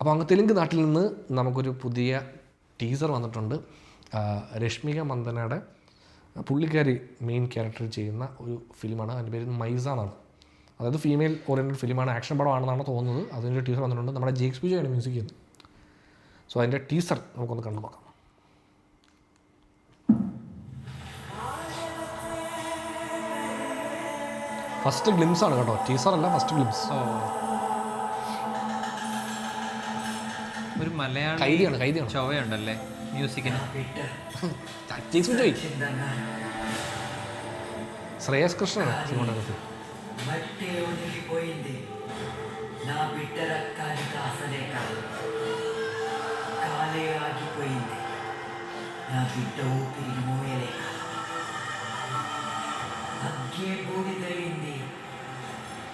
അപ്പോൾ അങ്ങ് തെലുങ്ക് നാട്ടിൽ നിന്ന് നമുക്കൊരു പുതിയ ടീസർ വന്നിട്ടുണ്ട്. രശ്മിക മന്ദനയുടെ പുള്ളിക്കാരി മെയിൻ ക്യാരക്ടർ ചെയ്യുന്ന ഒരു ഫിലിമാണ്. അതിൻ്റെ പേര് മൈസ എന്നാണ്. അതായത് ഫീമെയിൽ ഓറിയൻറ്റഡ് ഫിലിമാണ്, ആക്ഷൻ പടമാണെന്നാണ് തോന്നുന്നത്. അതിൻ്റെ ടീസർ വന്നിട്ടുണ്ട്. നമ്മുടെ ജേക്സ് ബിജോയാണ് മ്യൂസിക് ചെയ്യുന്നത്. സോ അതിൻ്റെ ടീസർ നമുക്കൊന്ന് കണ്ടു നോക്കാം. ഫസ്റ്റ് ഗ്ലിംസ് ആണ് കേട്ടോ, ടീസർ അല്ല, ഫസ്റ്റ് ഗ്ലിംസ്. ഒരു മലയാളം കൈദിയാണ് ചൊവ്വയുണ്ടല്ലേ മ്യൂസിക്കിന്. ശ്രേയസ് കൃഷ്ണനാണ് സിനിമാറ്റോഗ്രാഫി.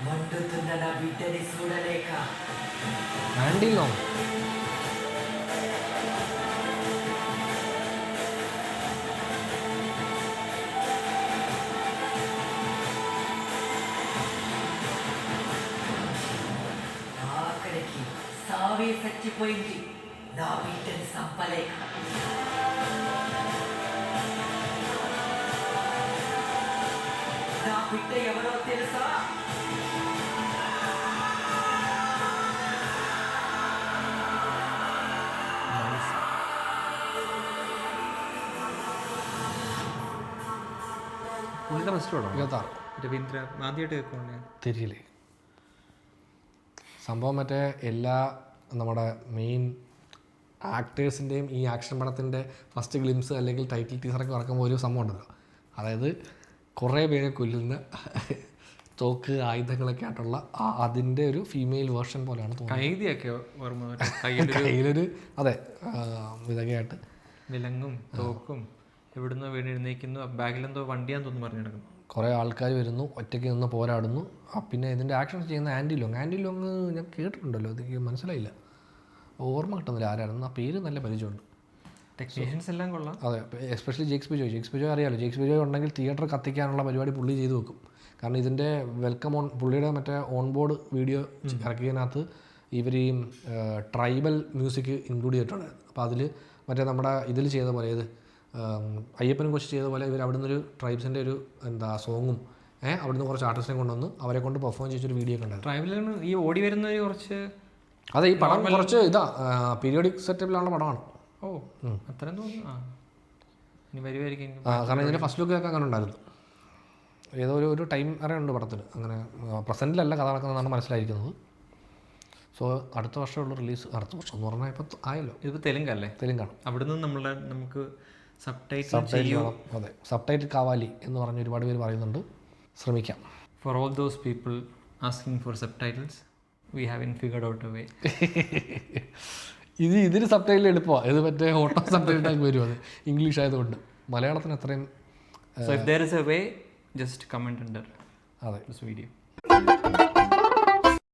మండుతున్న నా బిడ్డని చూడలేక ఆండీ లాంగ్ ఆఖరికి సావే చచ్చిపోయింది నా బిడ్డని సంపలేక. నా బిడ్డ ఎవరో తెలుసా? രവീന്ദ്ര ആദ്യമായിട്ട് കേൾക്കുവാണ്. തിരിയില്ലേ സംഭവം മറ്റേ എല്ലാ നമ്മുടെ മെയിൻ ആക്ടേഴ്സിൻ്റെയും ഈ ആക്ഷൻ പടത്തിൻ്റെ ഫസ്റ്റ് ഗ്ലിംസ് അല്ലെങ്കിൽ ടൈറ്റിൽ ടീസറൊക്കെ ഇറക്കുമ്പോൾ ഒരു സംഭവം ഉണ്ടല്ലോ. അതായത് കുറേ പേരെ കൊല്ലുന്ന തോക്ക് ആയുധങ്ങളൊക്കെ ആയിട്ടുള്ള അതിൻ്റെ ഒരു ഫീമെയിൽ വേർഷൻ പോലെയാണ് തോന്നുന്നത്. കയ്യിലൊരു അതെ ഇതൊക്കെ ആയിട്ട് വിലങ്ങും തോക്കും എവിടുന്നോ വീണ് എഴുന്നേക്കുന്നു. ബാഗിലെന്തോ വണ്ടിയാന്ന് തോന്നുന്നു പറഞ്ഞു നടക്കുന്നു. കുറേ ആൾക്കാർ വരുന്നു, ഒറ്റയ്ക്ക് നിന്ന് പോരാടുന്നു. പിന്നെ ഇതിൻ്റെ ആക്ഷൻ ചെയ്യുന്ന ആൻഡി ലോങ് ഞാൻ കേട്ടിട്ടുണ്ടല്ലോ, എനിക്ക് മനസ്സിലായില്ല, ഓർമ്മ കിട്ടുന്നില്ല ആരായിരുന്നു. ആ പേര് നല്ല പരിചയമുണ്ട്. ടെക്നീഷ്യൻസ് എല്ലാം കൊള്ളാം. അതെ, എസ്പെഷ്യലി ജേക്സ് ബിജോയ് അറിയാമല്ലോ. ജേക്സ് ബിജോയ് ഉണ്ടെങ്കിൽ തിയേറ്റർ കത്തിക്കാനുള്ള പരിപാടി പുള്ളി ചെയ്തു വെക്കും. കാരണം ഇതിൻ്റെ വെൽക്കം ഓൺ പുള്ളിയുടെ മറ്റേ ഓൺ ബോർഡ് വീഡിയോ ഇറക്കിയതിനകത്ത് ഇവർ ഈ ട്രൈബൽ മ്യൂസിക് ഇൻക്ലൂഡ് ചെയ്തിട്ടുണ്ടായിരുന്നു. അപ്പോൾ അതിൽ മറ്റേ നമ്മുടെ ഇതിൽ ചെയ്ത പോലെ ഏത് അയ്യപ്പനും കൊച്ചു ചെയ്ത പോലെ ഇവർ അവിടെ നിന്നൊരു ട്രൈബ്സിൻ്റെ ഒരു സോങ്ങും അവിടുന്ന് കുറച്ച് ആർട്ടിസ്റ്റിനെ കൊണ്ടുവന്ന് അവരെ കൊണ്ട് പെർഫോം ചെയ്തൊരു വീഡിയോ ഒക്കെ ഉണ്ടായിരുന്നു. ട്രൈബലാണ് ഈ ഓടി വരുന്നവർ കുറച്ച്. അതെ, ഈ പടം കുറച്ച് പീരിയോഡിക് സെറ്റപ്പിലുള്ള പടമാണ്. ഓ അത്രയും തോന്നുന്നു. ഇനി വരുമായിരിക്കും. കാരണം ഇതിൻ്റെ ഫസ്റ്റ് ലുക്ക് ഒക്കെ അങ്ങനെ ഉണ്ടായിരുന്നു. ഏതോ ഒരു ടൈം ഉണ്ട് പടത്തിൽ. അങ്ങനെ പ്രസൻറ്റിലല്ല കഥ നടക്കുന്നതെന്നാണ് മനസ്സിലായിരിക്കുന്നത്. സോ അടുത്ത വർഷമുള്ള റിലീസ്. അടുത്ത വർഷം എന്ന് പറഞ്ഞാൽ ഇപ്പോൾ ആയല്ലോ. ഇതിപ്പോൾ തെലുങ്കല്ലേ? തെലുങ്കാണ്. അവിടുന്ന് നമുക്ക് അതെ, സബ്ടൈറ്റിൽ കാവാലി എന്ന് പറഞ്ഞ് ഒരുപാട് പേര് പറയുന്നുണ്ട്. ശ്രമിക്കാം. For all those people asking for subtitles, we have figured out a way. ഇതിന് സബ്ടൈറ്റിൽ എളുപ്പമാണ്. ഇത് മറ്റേ ഓട്ടോ സബ്ടൈറ്റിലേക്ക് വരും. അത് ഇംഗ്ലീഷ് ആയതുകൊണ്ട് മലയാളത്തിന് അത്രയും. So if there is a way, just comment under അതെ ദിസ് വീഡിയോ.